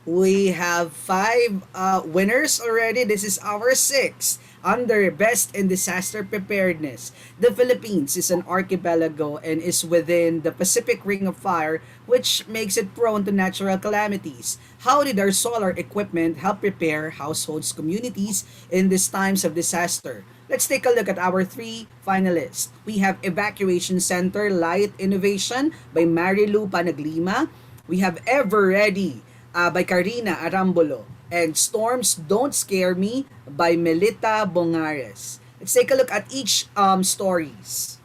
We have five winners already. This is our sixth under Best in Disaster Preparedness. The Philippines is an archipelago and is within the Pacific Ring of Fire, which makes it prone to natural calamities. How did our solar equipment help prepare households, communities in these times of disaster? Let's take a look at our three finalists. We have Evacuation Center Light Innovation by Marilu Panaglima. We have Ever Ready by Karina Arambolo. And Storms Don't Scare Me by Melita Bongares. Let's take a look at each stories.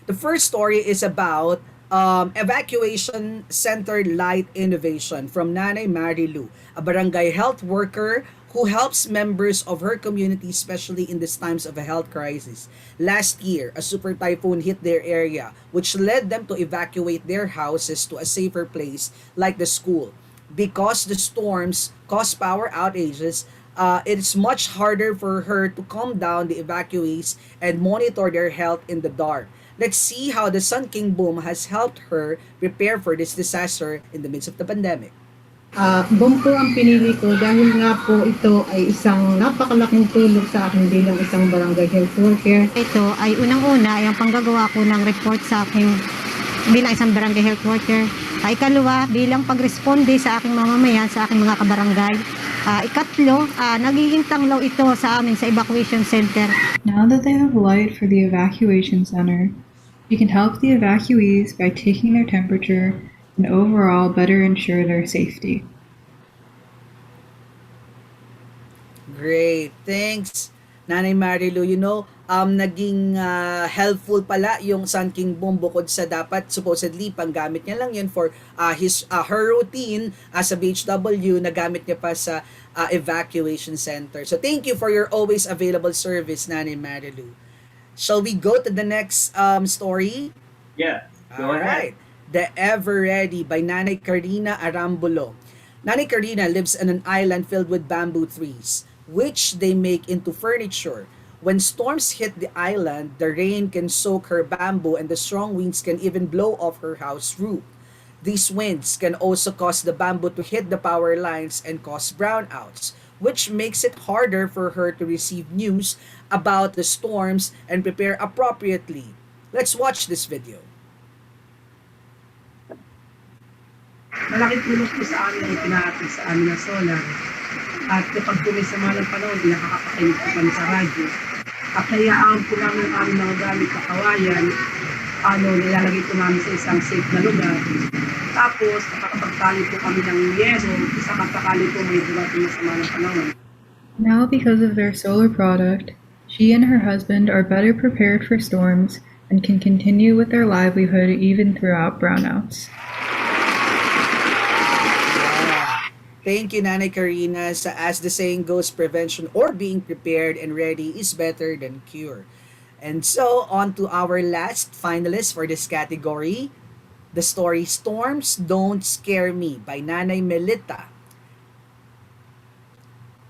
The first story is about evacuation center light innovation from Nanay Marilu, a barangay health worker who helps members of her community, especially in these times of a health crisis. Last year, a super typhoon hit their area, which led them to evacuate their houses to a safer place like the school. Because the storms cause power outages, it's much harder for her to calm down the evacuees and monitor their health in the dark. Let's see how the Sun King boom has helped her prepare for this disaster in the midst of the pandemic. Bomb po ang pinili ko dahil nga po ito ay isang napakalaking tulong sa akin bilang isang barangay health worker. Ito ay unang-una ay ang panggagawa ko ng report sa aking bilang isang barangay health worker. Ikalawa, bilang pagresponde sa aking mamamayan, sa aking mga kabarangay. Ikatlo, nagiging tanglaw ito sa amin sa evacuation center. Now that they have light for the evacuation center, you can help the evacuees by taking their temperature and overall better ensure their safety. Great. Thanks, Nanay Marilu. Naging helpful pala yung Sun King Boom bukod sa dapat supposedly panggamit niya lang yun for her routine as a BHW, nagamit niya pa sa evacuation center. So thank you for your always available service, Nanay Marilu. Shall we go to the next story? Yeah, go All right. ahead. The Ever Ready by Nanay Karina Arambulo. Nanay Karina lives on an island filled with bamboo trees, which they make into furniture. When storms hit the island, the rain can soak her bamboo and the strong winds can even blow off her house roof. These winds can also cause the bamboo to hit the power lines and cause brownouts, which makes it harder for her to receive news about the storms and prepare appropriately. Let's watch this video. Malaking tulong po sa amin ang pinahatid sa amin ng solar. At kapag po may sama ng panahon, nakakapakinig po kami sa radyo. At hayaan po namin ang aming mga gamit na kawayan, nilalagay po namin sa isang safe na lugar. Tapos, nakakapagtali po kami ng yero, isa kapakali po may dumating na sama ng panahon. Now, because of their solar product, she and her husband are better prepared for storms and can continue with their livelihood even throughout brownouts. Thank you, Nanay Karina. As the saying goes, prevention or being prepared and ready is better than cure. And so, on to our last finalist for this category. The story Storms Don't Scare Me by Nanay Melita.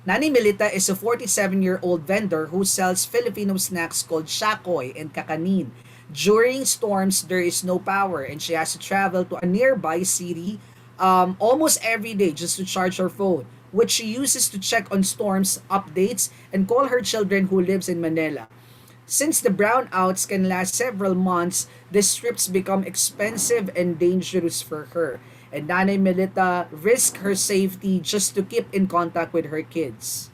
Nanay Melita is a 47-year-old vendor who sells Filipino snacks called shakoy and kakanin. During storms, there is no power and she has to travel to a nearby city almost every day just to charge her phone, which she uses to check on storms updates and call her children who lives in Manila. Since the brownouts can last several months, these trips become expensive and dangerous for her. And Nanay Melita risks her safety just to keep in contact with her kids.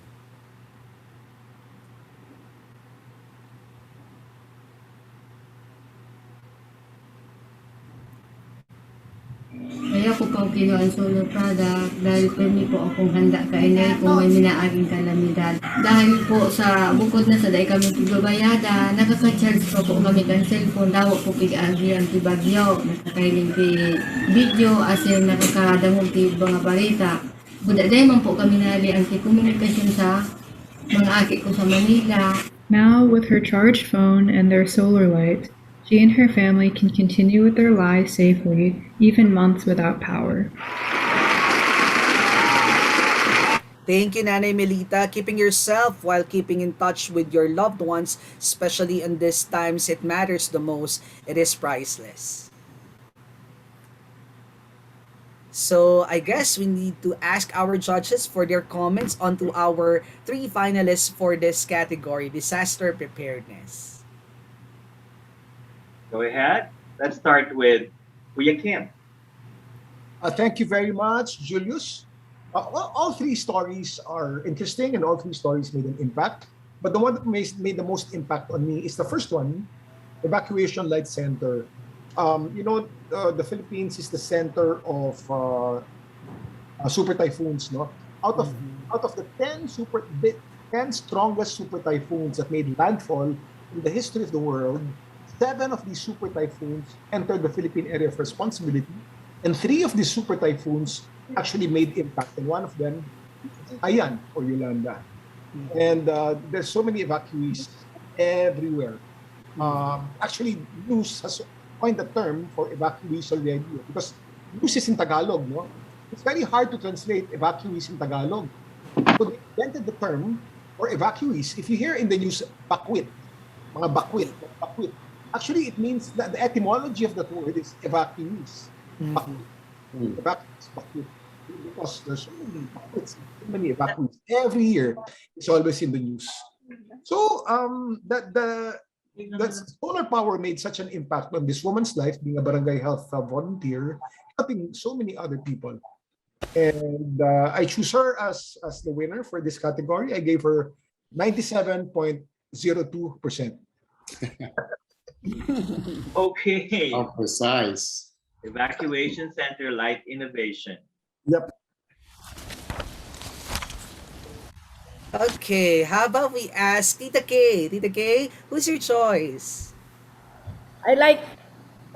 Kaya ko po kinuha ang solar product dahil permi po akong handa kainay kung may minaaging kalamidad. Dahil po sa bukod na sa dahil kami tigabayada, nakaka-charge po po kami ng cellphone, daw po pig-agi ang tibagyo, nakakailing video, as in nakakadamog ti mga balita. Buda dahil man po kami nali ang komunikasyon sa mga aki ko sa Manila. Now, with her charged phone and their solar light, she and her family can continue with their lives safely, even months without power. Thank you, Nanay Melita. Keeping yourself while keeping in touch with your loved ones, especially in these times it matters the most, it is priceless. So I guess we need to ask our judges for their comments onto our three finalists for this category, disaster preparedness. Go ahead. Let's start with Kuya Kim. Thank you very much, Julius. All three stories are interesting and all three stories made an impact. But the one that made the most impact on me is the first one, Evacuation Light Center. The Philippines is the center of super typhoons. No, out of Mhm. out of the 10 strongest super typhoons that made landfall in the history of the world, 7 of these super typhoons entered the Philippine area of responsibility, and 3 of these super typhoons actually made impact, and one of them is Ayan or Yolanda. And there's so many evacuees everywhere. Actually, news has coined the term for evacuees already because news is in Tagalog, no? It's very hard to translate evacuees in Tagalog. So they invented the term for evacuees. If you hear in the news, bakwit, mga bakwit, bakwit. Actually, it means that the etymology of that word is evacuees. Mhm. Bakwit, evacuees, bakwit. Because there's so many bakwits, so many evacuees. Every year, it's always in the news. So that solar power made such an impact on this woman's life, being a barangay health volunteer, helping so many other people. And I choose her as the winner for this category. I gave her 97.02%. Okay. How precise. Evacuation Center Light Innovation. Yep. Okay, how about we ask Tita K? Tita K, who's your choice? I like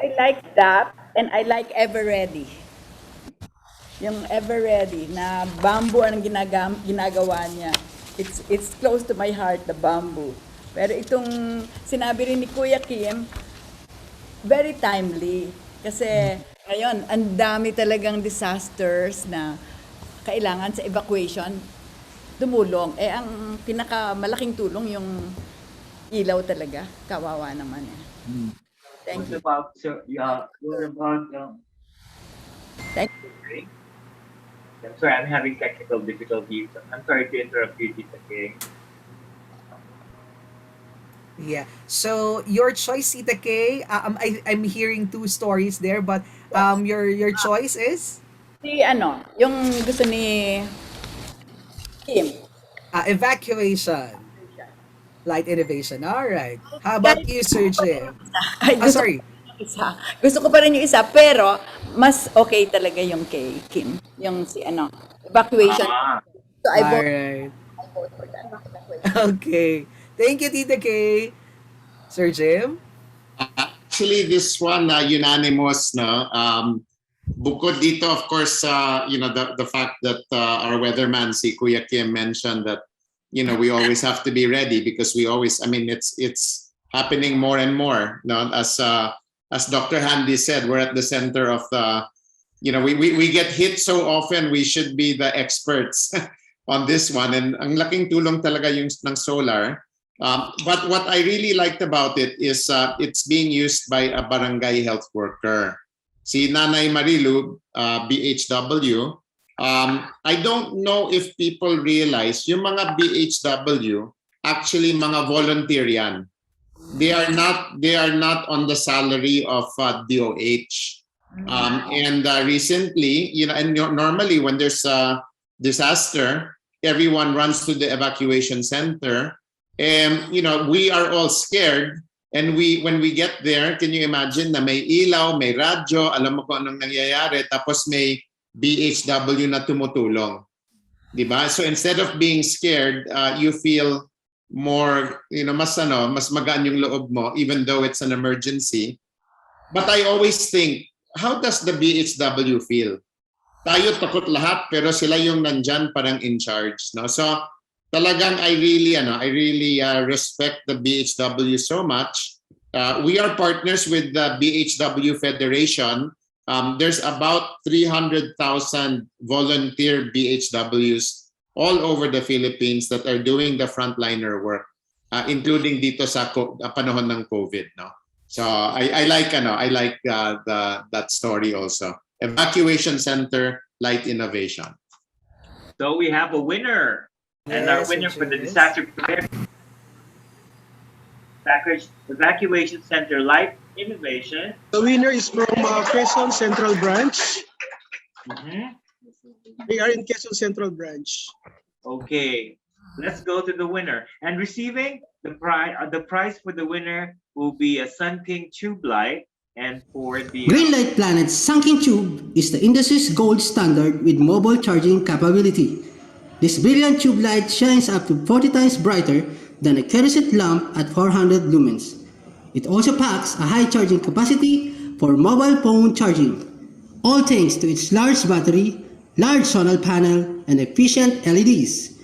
I like that and I like Ever Ready. Yung Ever Ready na bamboo ang ginagawa niya. It's close to my heart, the bamboo. Pero itong sinabi rin ni Kuya Kim, very timely. Kasi ngayon, ang dami talagang disasters na kailangan sa evacuation tumulong. Eh, ang pinakamalaking tulong yung ilaw talaga. Kawawa naman eh. Thank you. What about Thank okay. I'm sorry, I'm having technical difficulties. I'm sorry to interrupt you, Tita K. Yeah. So your choice, Tita K. I'm hearing two stories there, but your choice is yung gusto ni Kim. evacuation, light innovation. All right. How about you, Sir Jim? Ay, gusto ko Sorry. yung isa. Gusto ko pa rin yung isa, pero mas okay talaga yung kay Kim. Yung si evacuation. Ah, So I All vote, right. I vote for that. Okay. Thank you, Tita K. Sir Jim. Actually, this one unanimous, no. Bukod dito, of course, the fact that our weatherman, si Kuya Kim, mentioned that we always have to be ready because we always. I mean, it's happening more and more. No, as Dr. Handy said, we're at the center of the. We get hit so often. We should be the experts on this one, and ang laking tulong talaga yung ng solar. But what I really liked about it is it's being used by a barangay health worker. Si Nanay Marilu, BHW, I don't know if people realize yung mga BHW, actually mga volunteer yan. They are not on the salary of DOH. And recently, and normally when there's a disaster, everyone runs to the evacuation center. And we are all scared, and when we get there, can you imagine na may ilaw, may radyo, alam mo kung anong nangyayari, tapos may BHW na tumutulong, di ba? So instead of being scared, you feel more, mas magaan yung loob mo, even though it's an emergency. But I always think, how does the BHW feel? Tayo takot lahat, pero sila yung nandyan parang in charge, no? So talagang I really respect the BHW so much. We are partners with the BHW Federation. There's about 300,000 volunteer BHWs all over the Philippines that are doing the frontliner work, including dito sa panahon ng COVID. No, so I like that story also. Evacuation Center, Light Innovation. So we have a winner. And our Yes, winner for the Julius. Disaster Preparedness Evacuation Center Light Innovation. The winner is from Quezon Central Branch. Mhm. We are in Quezon Central Branch. Okay, let's go to the winner. And receiving the prize for the winner will be a Sun King tube light. And for the Greenlight Planet's Sunking Tube is the industry's gold standard with mobile charging capability. This brilliant tube light shines up to 40 times brighter than a kerosene lamp at 400 lumens. It also packs a high charging capacity for mobile phone charging, all thanks to its large battery, large solar panel, and efficient LEDs.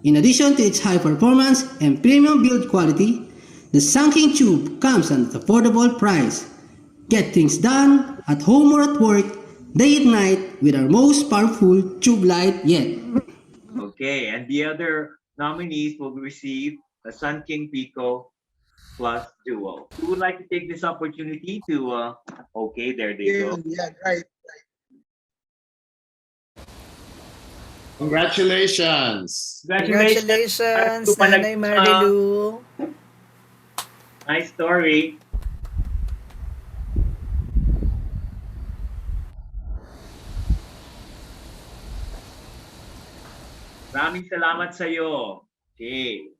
In addition to its high performance and premium build quality, the Sunking Tube comes at an affordable price. Get things done at home or at work, day and night with our most powerful tube light yet. Okay, and the other nominees will receive a Sun King Pico Plus Duo. Who would like to take this opportunity to, okay, there they go. Yeah, right. Congratulations. Congratulations, Nanay Marilu. Nice story. Maraming salamat sa iyo. Okay.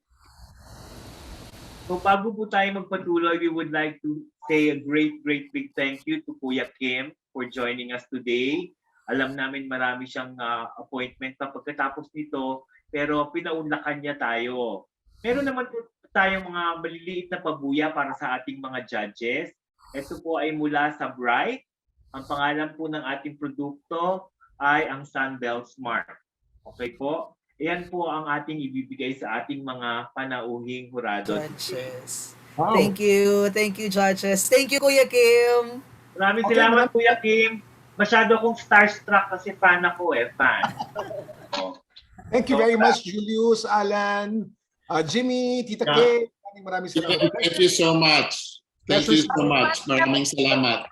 So bago po tayo magpatuloy, we would like to say a great big thank you to Kuya Kim for joining us today. Alam namin marami siyang appointment na pagkatapos nito, pero pinaunlakan niya tayo. Meron naman po tayong mga maliliit na pabuya para sa ating mga judges. Ito po ay mula sa Bright. Ang pangalan po ng ating produkto ay ang Sunbelt Smart. Okay po? Ayan po ang ating ibibigay sa ating mga panauhing hurado. Judges. Wow. Thank you, judges. Thank you, Kuya Kim. Maraming salamat, Kuya Kim. Masyado akong starstruck kasi fan ako fan. Thank you very much, Julius, Alan, Jimmy, Tita Kay. Maraming salamat. Thank you so much. Thank you so much. Maraming salamat.